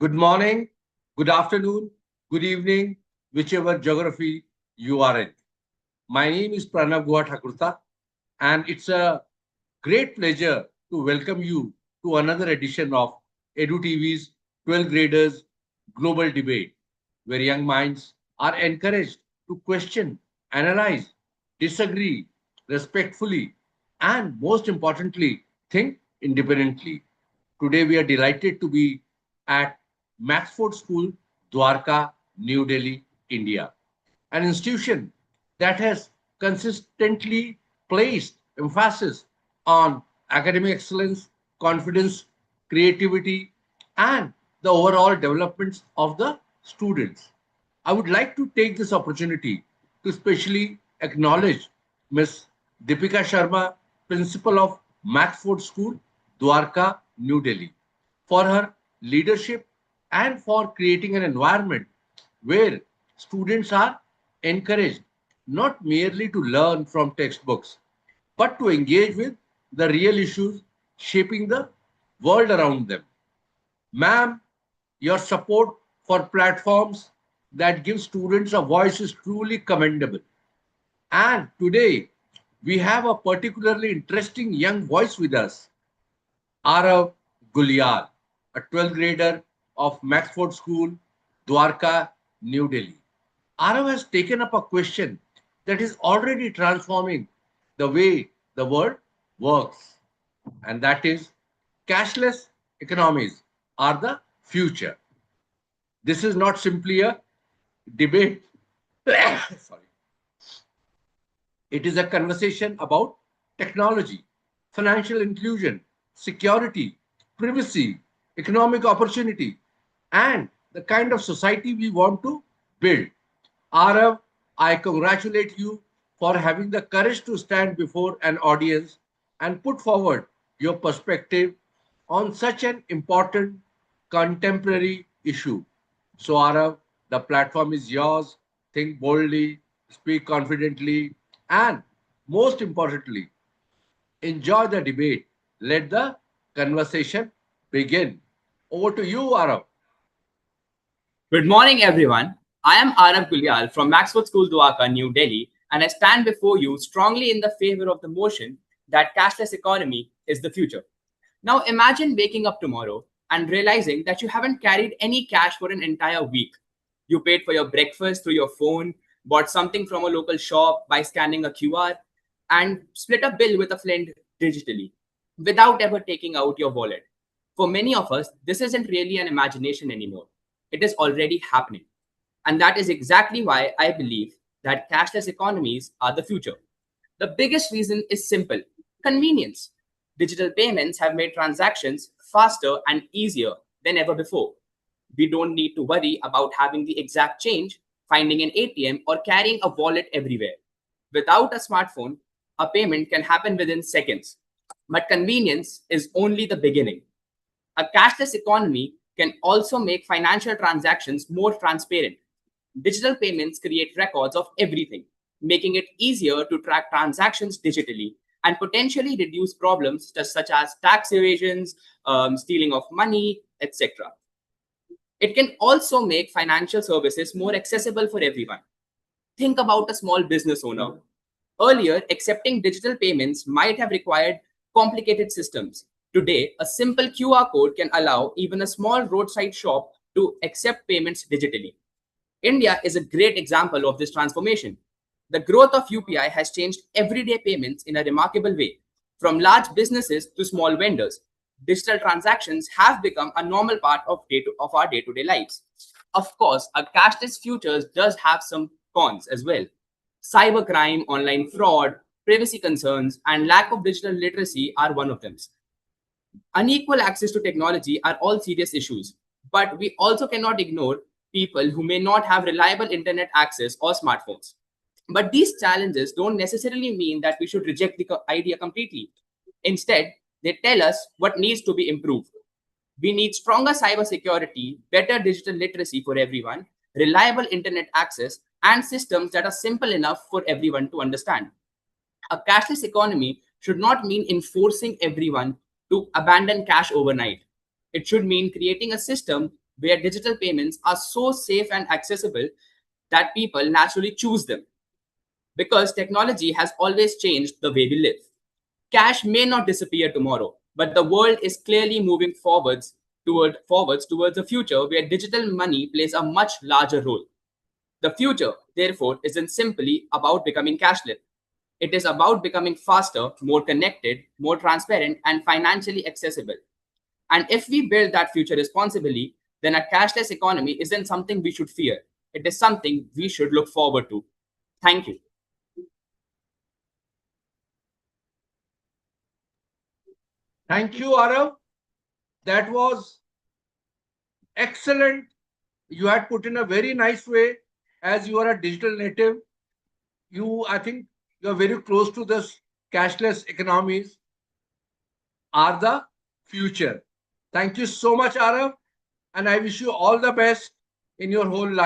Good morning, good afternoon, good evening, whichever geography you are in. My name is Pranav Gua Thakurta, and it's a great pleasure to welcome you to another edition of EDU TV's 12 Graders Global Debate, where young minds are encouraged to question, analyze, disagree respectfully, and most importantly, think independently. Today, we are delighted to be at Maxford School, Dwarka, New Delhi, India, an institution that has consistently placed emphasis on academic excellence, confidence, creativity, and the overall development of the students. I would like to take this opportunity to specially acknowledge Ms. Deepika Sharma, Principal of Maxford School, Dwarka, New Delhi, for her leadership and for creating an environment where students are encouraged not merely to learn from textbooks, but to engage with the real issues shaping the world around them. Ma'am, your support for platforms that give students a voice is truly commendable. And today, we have a particularly interesting young voice with us, Arav Gulial, a 12th grader of Maxford School, Dwarka, New Delhi. Arav has taken up a question that is already transforming the way the world works, and that is cashless economies are the future. This is not simply a debate. Sorry. It is a conversation about technology, financial inclusion, security, privacy, economic opportunity, and the kind of society we want to build. Arav, I congratulate you for having the courage to stand before an audience and put forward your perspective on such an important contemporary issue. So, Arav, the platform is yours. Think boldly, speak confidently, and most importantly, enjoy the debate. Let the conversation begin. Over to you, Arav. Good morning, everyone. I am Arab Gulyal from Maxwell School, Dwarka, New Delhi, and I stand before you strongly in the favor of the motion that cashless economy is the future. Now, imagine waking up tomorrow and realizing that you haven't carried any cash for an entire week. You paid for your breakfast through your phone, bought something from a local shop by scanning a QR, and split a bill with a friend digitally without ever taking out your wallet. For many of us, this isn't really an imagination anymore. It is already happening. And that is exactly why I believe that cashless economies are the future. The biggest reason is simple: convenience. Digital payments have made transactions faster and easier than ever before. We don't need to worry about having the exact change, finding an ATM, or carrying a wallet everywhere. Without a smartphone, a payment can happen within seconds. But convenience is only the beginning. A cashless economy can also make financial transactions more transparent. Digital payments create records of everything, making it easier to track transactions digitally and potentially reduce problems such as tax evasions, stealing of money, etc. It can also make financial services more accessible for everyone. Think about a small business owner. Earlier, accepting digital payments might have required complicated systems. Today, a simple QR code can allow even a small roadside shop to accept payments digitally. India is a great example of this transformation. The growth of UPI has changed everyday payments in a remarkable way. From large businesses to small vendors, digital transactions have become a normal part of our day-to-day lives. Of course, a cashless future does have some cons as well. Cybercrime, online fraud, privacy concerns, and lack of digital literacy are one of them. Unequal access to technology are all serious issues, but we also cannot ignore people who may not have reliable internet access or smartphones. But these challenges don't necessarily mean that we should reject the idea completely. Instead, they tell us what needs to be improved. We need stronger cybersecurity, better digital literacy for everyone, reliable internet access, and systems that are simple enough for everyone to understand. A cashless economy should not mean enforcing everyone to abandon cash overnight. It should mean creating a system where digital payments are so safe and accessible that people naturally choose them. Because technology has always changed the way we live. Cash may not disappear tomorrow, but the world is clearly moving forwards towards a future where digital money plays a much larger role. The future, therefore, isn't simply about becoming cashless. It is about becoming faster, more connected, more transparent, and financially accessible. And if we build that future responsibly, then a cashless economy isn't something we should fear. It is something we should look forward to. Thank you. Thank you, Arav. That was excellent. You had put in a very nice way. As you are a digital native, I think, you are very close to this. Cashless economies are the future. Thank you so much, Arav, and I wish you all the best in your whole life.